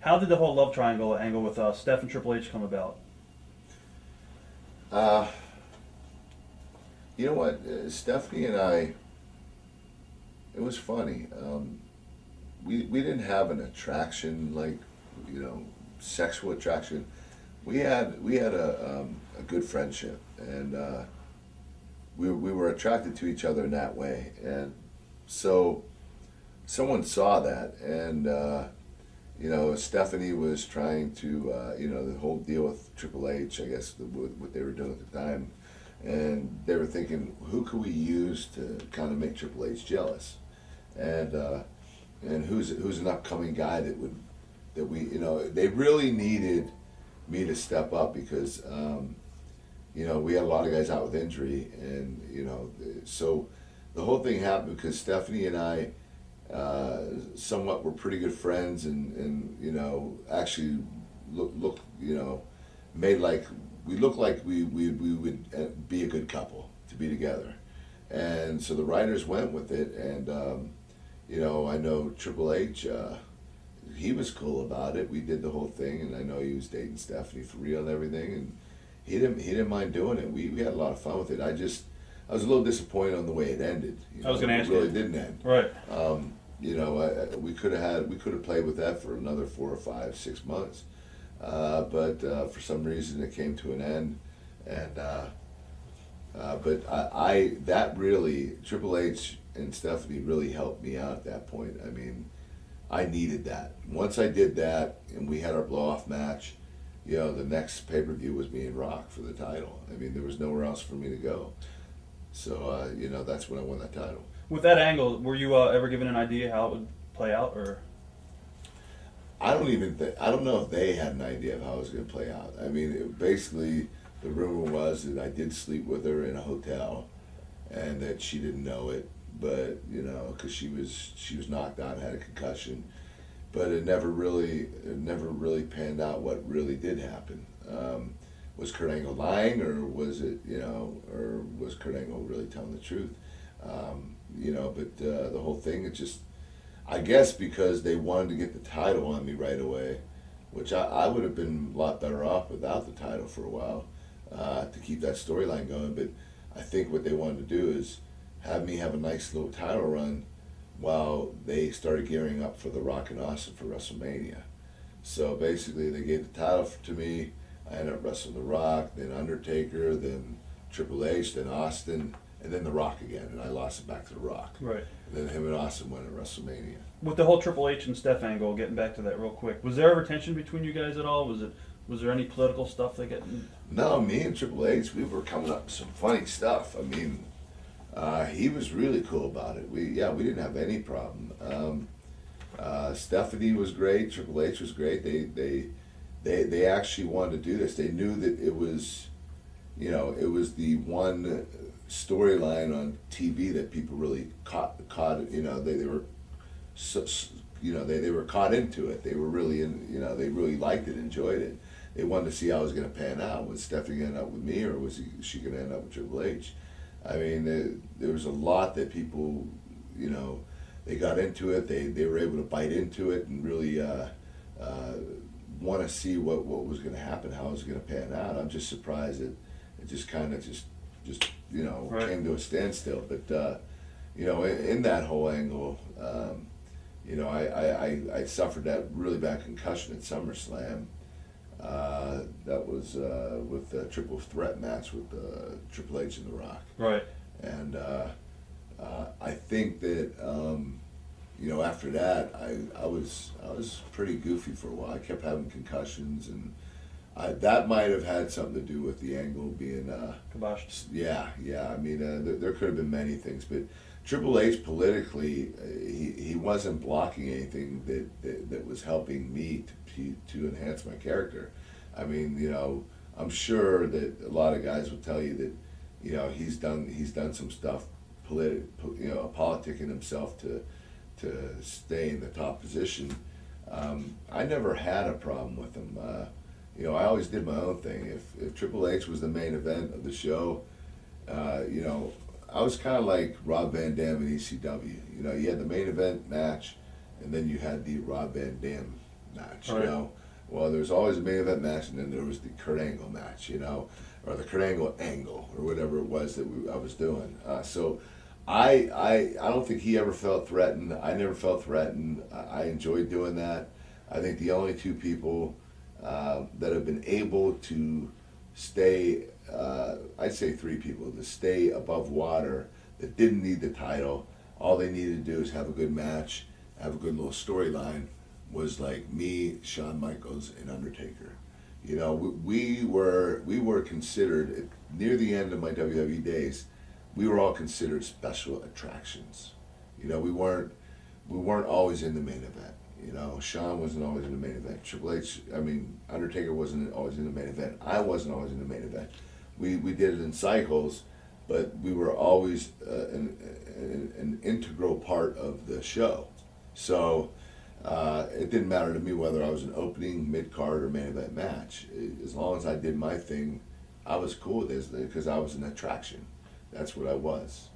How did the whole love triangle angle with Steph and Triple H come about? Uh, you know what, Stephanie and I, it was funny. We didn't have an attraction like, you know, sexual attraction. We had a good friendship, and we were attracted to each other in that way. And so someone saw that, and you know, Stephanie was trying to, you know, the whole deal with Triple H, I guess, what they were doing at the time, and they were thinking, who could we use to kind of make Triple H jealous, and who's an upcoming guy that we, you know, they really needed me to step up because, you know, we had a lot of guys out with injury, and you know, so the whole thing happened because Stephanie and I somewhat were pretty good friends, and you know, actually look you know, made like we looked like we would be a good couple to be together, and so the writers went with it, and you know, I know Triple H. He was cool about it. We did the whole thing, and I know he was dating Stephanie for real and everything, and he didn't mind doing it. We had a lot of fun with it. I was a little disappointed on the way it ended. You I was know, going to it ask really you. didn't end. Right. You know, we could have played with that for another 4 or 5, 6 months, but for some reason it came to an end, and but I that really Triple H and Stephanie really helped me out at that point. I mean, I needed that. Once I did that, and we had our blow off match, you know, the next pay per view was me and Rock for the title. I mean, there was nowhere else for me to go, so you know, that's when I won that title. With that angle, were you ever given an idea how it would play out, or? I don't know if they had an idea of how it was going to play out. I mean, basically, the rumor was that I did sleep with her in a hotel, and that she didn't know it, but you know, because she was knocked out, had a concussion, but it never really panned out what really did happen. Was Kurt Angle lying, or was it, you know, or was Kurt Angle really telling the truth? You know, but the whole thing, it just, I guess because they wanted to get the title on me right away, which I would have been a lot better off without the title for a while, to keep that storyline going. But I think what they wanted to do is have me have a nice little title run while they started gearing up for The Rock and Austin for WrestleMania. So basically, they gave the title to me. I ended up wrestling The Rock, then Undertaker, then Triple H, then Austin, and then The Rock again, and I lost it back to The Rock. Right. And then him and Austin won at WrestleMania. With the whole Triple H and Steph angle, getting back to that real quick, was there ever tension between you guys at all? Was there any political stuff that got? No, me and Triple H, we were coming up with some funny stuff. I mean, he was really cool about it. We didn't have any problem. Stephanie was great. Triple H was great. They actually wanted to do this. They knew that it was, you know, it was the one storyline on TV that people really caught. You know, they were, so, you know, they were caught into it. They were really in. You know, they really liked it, enjoyed it. They wanted to see how it was going to pan out. Was Stephanie going to end up with me, or was she going to end up with Triple H? I mean, there was a lot that people, you know, they got into it. They were able to bite into it and really want to see what was going to happen, how it was going to pan out. I'm just surprised that it just kind of just you know, Right. came to a standstill. But you know, in that whole angle, you know, I suffered that really bad concussion at SummerSlam. That was with the triple threat match with Triple H and The Rock. Right. And I think that you know, after that, I was pretty goofy for a while. I kept having concussions, and that might have had something to do with the angle being. Kibosh. Yeah. I mean, there could have been many things, but Triple H politically, he wasn't blocking anything that was helping me to enhance my character. I mean, you know, I'm sure that a lot of guys will tell you that, you know, he's done some stuff, you know, politicking himself to stay in the top position. I never had a problem with him. You know, I always did my own thing. If Triple H was the main event of the show, you know, I was kind of like Rob Van Dam in ECW. You know, you had the main event match, and then you had the Rob Van Dam match, Right. you know. Well, there's always a main event match, and then there was the Kurt Angle match, you know, or the Kurt Angle or whatever it was that I was doing. So I don't think he ever felt threatened. I never felt threatened. I enjoyed doing that. I think the only two people that have been able to stay, I'd say three people, to stay above water that didn't need the title. All they needed to do is have a good match, have a good little storyline, was like me, Shawn Michaels, and Undertaker. You know, we were considered, near the end of my WWE days, we were all considered special attractions. You know, we weren't always in the main event. You know, Shawn wasn't always in the main event. Triple H, I mean, Undertaker wasn't always in the main event. I wasn't always in the main event. We did it in cycles, but we were always an integral part of the show. So it didn't matter to me whether I was an opening, mid-card, or main event match. As long as I did my thing, I was cool with this because I was an attraction. That's what I was.